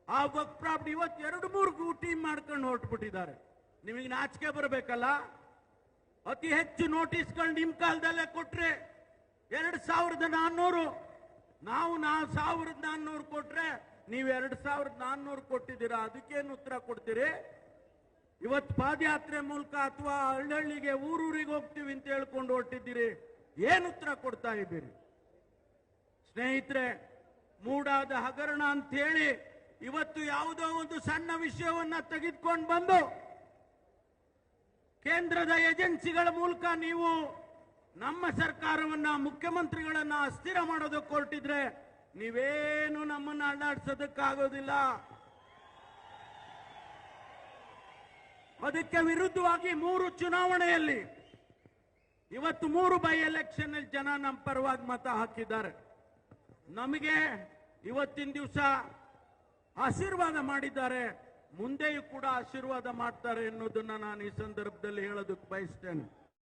ಆ ವಕ್ಫ್ ಪ್ರಾಪರ್ಟಿ ಇವತ್ತು 2-3 ಟೀಮ್ ಮಾಡ್ಕೊಂಡು ಹೊರಟ್ಬಿಟ್ಟಿದ್ದಾರೆ. ನಿಮಗೆ ನಾಚಿಕೆ ಬರಬೇಕಲ್ಲ. ಅತಿ ಹೆಚ್ಚು ನೋಟಿಸ್ಗಳು ನಿಮ್ಮ ಕಾಲದಲ್ಲೇ ಕೊಟ್ರೆ 2400, ನಾವು 1400 ಕೊಟ್ರೆ ನೀವು 2400 ಕೊಟ್ಟಿದ್ದೀರಾ. ಅದಕ್ಕೇನು ಉತ್ತರ ಕೊಡ್ತೀರಿ? ಇವತ್ತು ಪಾದಯಾತ್ರೆ ಮೂಲಕ ಅಥವಾ ಹಳ್ಳಿಗೆ ಊರೂರಿಗೆ ಹೋಗ್ತೀವಿ ಅಂತ ಹೇಳ್ಕೊಂಡು ಹೊರಟಿದ್ದೀರಿ. ಏನು ಉತ್ತರ ಕೊಡ್ತಾ ಇದ್ದೀರಿ? ಸ್ನೇಹಿತರೆ, ಮೂಡಾದ ಹಗರಣ ಅಂತ ಹೇಳಿ ಇವತ್ತು ಯಾವುದೋ ಒಂದು ಸಣ್ಣ ವಿಷಯವನ್ನ ತೆಗೆದುಕೊಂಡು ಬಂದು ಕೇಂದ್ರದ ಏಜೆನ್ಸಿಗಳ ಮೂಲಕ ನೀವು ನಮ್ಮ ಸರ್ಕಾರವನ್ನ, ಮುಖ್ಯಮಂತ್ರಿಗಳನ್ನ ಅಸ್ಥಿರ ಮಾಡೋದಕ್ಕೆ ಹೊರಟಿದ್ರೆ ನೀವೇನು ನಮ್ಮನ್ನ ಅಲ್ಲಾಡಿಸೋದಕ್ಕಾಗೋದಿಲ್ಲ. ಅದಕ್ಕೆ ವಿರುದ್ಧವಾಗಿ 3 ಚುನಾವಣೆಯಲ್ಲಿ ಇವತ್ತು 3 ಬೈ ಎಲೆಕ್ಷನ್ ಜನ ನಮ್ಮ ಪರವಾಗಿ ಮತ ಹಾಕಿದ್ದಾರೆ. ನಮಗೆ ಇವತ್ತಿನ ದಿವಸ ಆಶೀರ್ವಾದ ಮಾಡಿದ್ದಾರೆ, ಮುಂದೆಯೂ ಕೂಡ ಆಶೀರ್ವಾದ ಮಾಡ್ತಾರೆ ಎನ್ನುವುದನ್ನ ನಾನು ಈ ಸಂದರ್ಭದಲ್ಲಿ ಹೇಳೋದಕ್ಕೆ ಬಯಸ್ತೇನೆ.